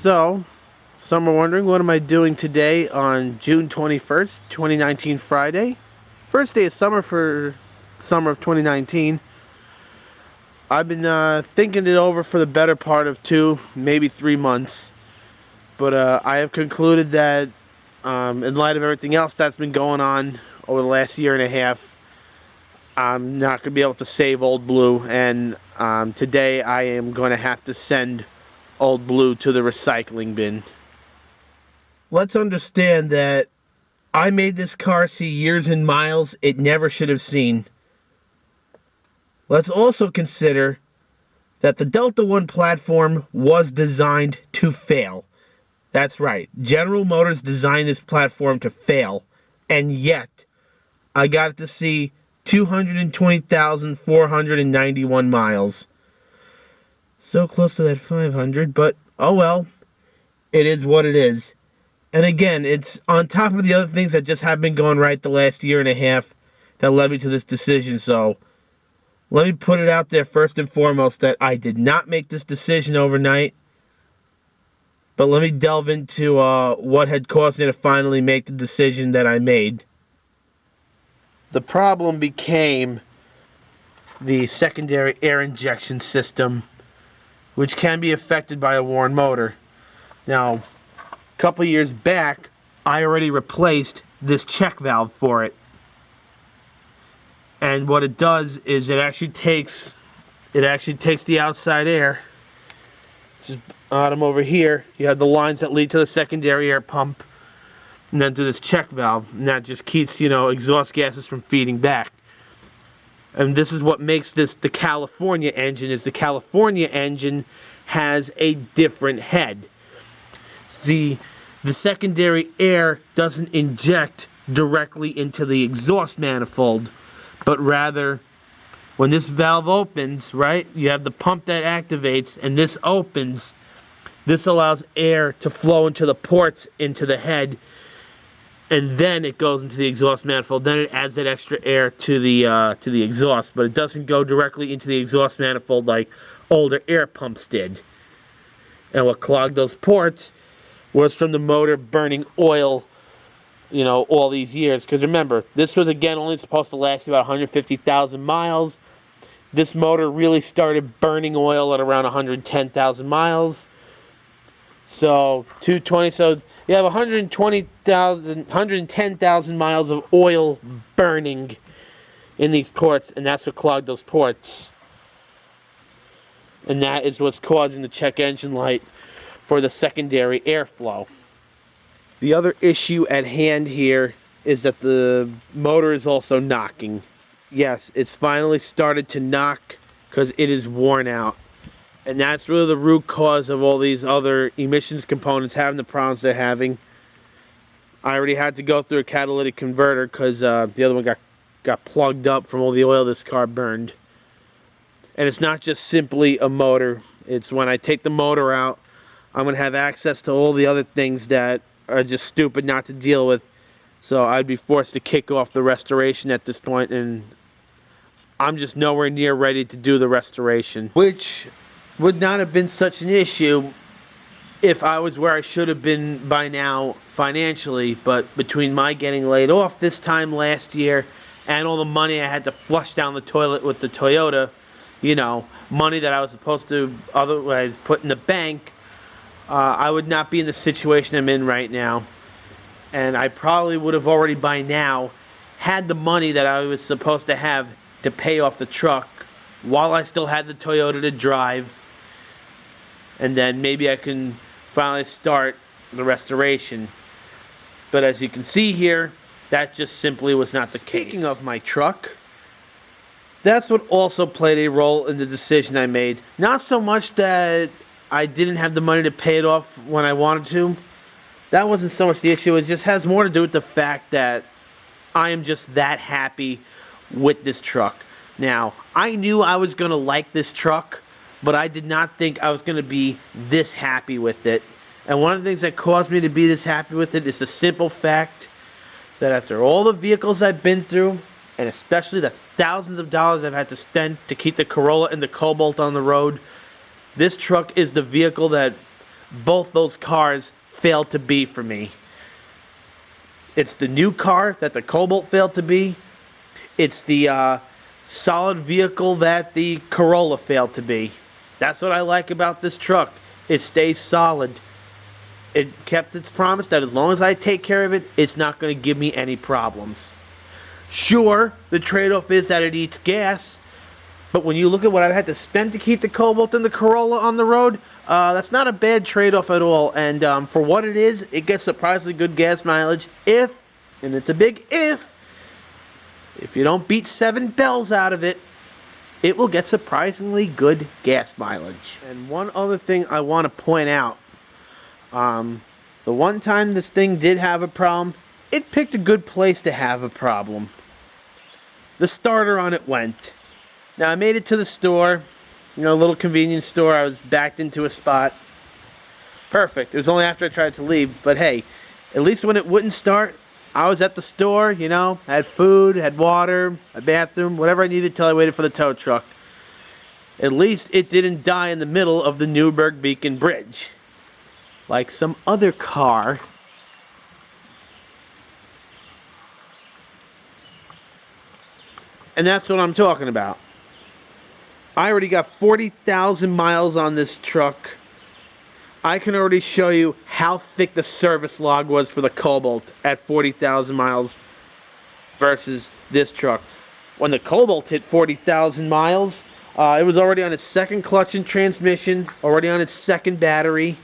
So, some are wondering, what am I doing today on June 21st, 2019, Friday? First day of summer for summer of 2019. I've been thinking it over for the better part of 2, maybe 3 months. But I have concluded that in light of everything else that's been going on over the last year and a half, I'm not going to be able to save Old Blue. And today I am going to have to send Old Blue to the recycling bin. Let's understand that I made this car see years and miles it never should have seen. Let's also consider that the Delta One platform was designed to fail. That's right, General Motors designed this platform to fail, and yet I got it to see 220,491 miles. So close to that 500, but oh well, it is what it is. And again, it's on top of the other things that just have been going right the last year and a half that led me to this decision. So let me put it out there first and foremost that I did not make this decision overnight. But let me delve into what had caused me to finally make the decision that I made. The problem became the secondary air injection system, which can be affected by a worn motor. Now, a couple years back, I already replaced this check valve for it. And what it does is it actually takes the outside air. Just bottom over here, you have the lines that lead to the secondary air pump, and then to this check valve, and that just keeps, exhaust gases from feeding back. And this is what makes this the California engine, is the California engine has a different head. The secondary air doesn't inject directly into the exhaust manifold, but rather when this valve opens, right, you have the pump that activates, and this opens. This allows air to flow into the ports, into the head, and then it goes into the exhaust manifold. Then it adds that extra air to the exhaust, but it doesn't go directly into the exhaust manifold like older air pumps did. And what clogged those ports was from the motor burning oil, all these years. Because remember, this was again only supposed to last about 150,000 miles. This motor really started burning oil at around 110,000 miles. So 220. So you have 110,000 miles of oil burning in these ports, and that's what clogged those ports. And that is what's causing the check engine light for the secondary airflow. The other issue at hand here is that the motor is also knocking. Yes, it's finally started to knock because it is worn out. And that's really the root cause of all these other emissions components having the problems they're having. I already had to go through a catalytic converter because the other one got plugged up from all the oil this car burned. And it's not just simply a motor. It's when I take the motor out, I'm going to have access to all the other things that are just stupid not to deal with. So I'd be forced to kick off the restoration at this point, and I'm just nowhere near ready to do the restoration. Which would not have been such an issue if I was where I should have been by now financially, but between my getting laid off this time last year and all the money I had to flush down the toilet with the Toyota, money that I was supposed to otherwise put in the bank, I would not be in the situation I'm in right now. And I probably would have already by now had the money that I was supposed to have to pay off the truck while I still had the Toyota to drive. And then maybe I can finally start the restoration. But as you can see here, that just simply was not the case. Speaking of my truck, that's what also played a role in the decision I made. Not so much that I didn't have the money to pay it off when I wanted to. That wasn't so much the issue. It just has more to do with the fact that I am just that happy with this truck. Now, I knew I was going to like this truck, but I did not think I was going to be this happy with it. And one of the things that caused me to be this happy with it is the simple fact that after all the vehicles I've been through, and especially the thousands of dollars I've had to spend to keep the Corolla and the Cobalt on the road, this truck is the vehicle that both those cars failed to be for me. It's the new car that the Cobalt failed to be. It's the solid vehicle that the Corolla failed to be. That's what I like about this truck. It stays solid. It kept its promise that as long as I take care of it, it's not going to give me any problems. Sure, the trade-off is that it eats gas, but when you look at what I've had to spend to keep the Cobalt and the Corolla on the road, that's not a bad trade-off at all. And for what it is, it gets surprisingly good gas mileage if, and it's a big if you don't beat 7 bells out of it, it will get surprisingly good gas mileage. And one other thing I want to point out, the one time this thing did have a problem, it picked a good place to have a problem. The starter on it went. Now I made it to the store, a little convenience store. I was backed into a spot. Perfect. It was only after I tried to leave, but hey, at least when it wouldn't start, I was at the store, had food, had water, a bathroom, whatever I needed till I waited for the tow truck. At least it didn't die in the middle of the Newburgh Beacon Bridge, like some other car. And that's what I'm talking about. I already got 40,000 miles on this truck. I can already show you how thick the service log was for the Cobalt at 40,000 miles versus this truck. When the Cobalt hit 40,000 miles, it was already on its second clutch and transmission, already on its second battery,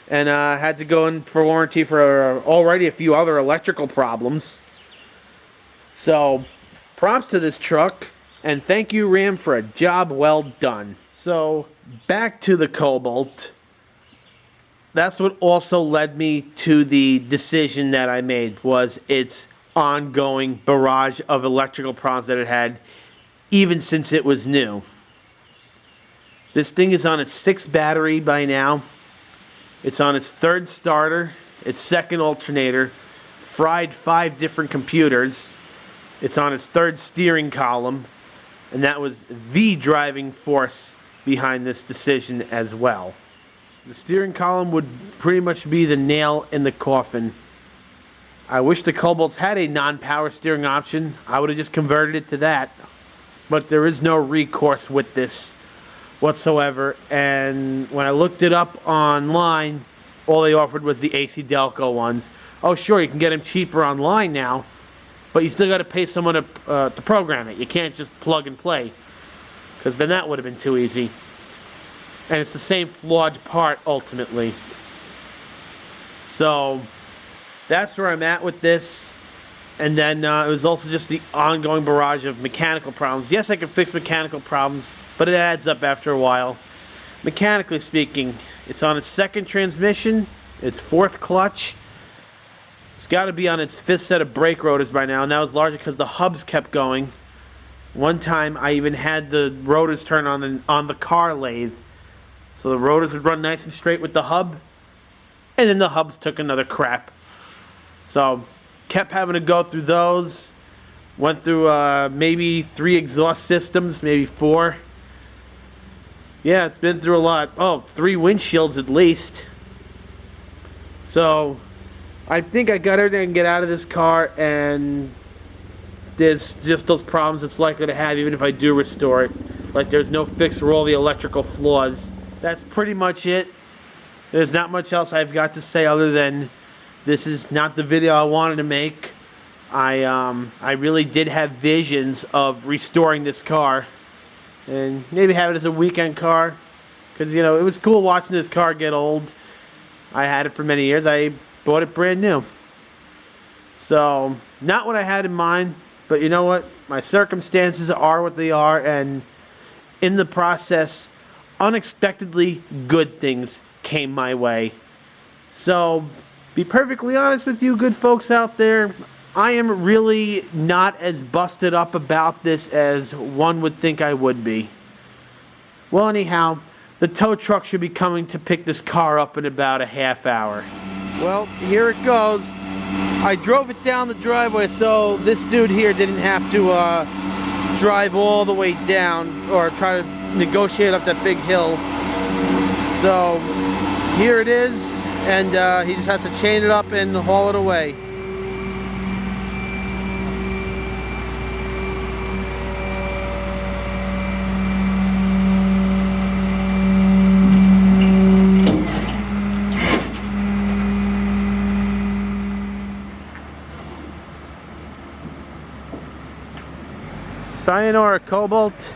and had to go in for warranty for already a few other electrical problems. So, props to this truck, and thank you, Ram, for a job well done. So, back to the Cobalt. That's what also led me to the decision that I made, was its ongoing barrage of electrical problems that it had, even since it was new. This thing is on its 6th battery by now. It's on its 3rd starter, its 2nd alternator, fried 5 different computers. It's on its 3rd steering column, and that was the driving force behind this decision as well. The steering column would pretty much be the nail in the coffin. I wish the Cobalts had a non-power steering option. I would have just converted it to that. But there is no recourse with this whatsoever. And when I looked it up online, all they offered was the AC Delco ones. Oh, sure, you can get them cheaper online now, but you still got to pay someone to program it. You can't just plug and play, because then that would have been too easy. And it's the same flawed part, ultimately. So, that's where I'm at with this. And then it was also just the ongoing barrage of mechanical problems. Yes, I can fix mechanical problems, but it adds up after a while. Mechanically speaking, it's on its 2nd transmission, its 4th clutch. It's got to be on its 5th set of brake rotors by now, and that was largely because the hubs kept going. One time, I even had the rotors turn on the car lathe. So the rotors would run nice and straight with the hub, and then the hubs took another crap. So, kept having to go through those. Went through maybe 3 exhaust systems, maybe 4. Yeah, it's been through a lot. Oh, 3 windshields at least. So, I think I got everything I can get out of this car, and there's just those problems it's likely to have even if I do restore it. Like, there's no fix for all the electrical flaws. That's pretty much it. There's not much else I've got to say other than this is not the video I wanted to make. I really did have visions of restoring this car and maybe have it as a weekend car, because it was cool watching this car get old. I had it for many years. I bought it brand new. So, not what I had in mind, but you know what? My circumstances are what they are, and in the process, unexpectedly good things came my way. So, be perfectly honest with you good folks out there, I am really not as busted up about this as one would think I would be. Well, anyhow, the tow truck should be coming to pick this car up in about a half hour. Well, here it goes. I drove it down the driveway so this dude here didn't have to drive all the way down or try to negotiate up that big hill. So here it is, and he just has to chain it up and haul it away. Sayonara, Cobalt.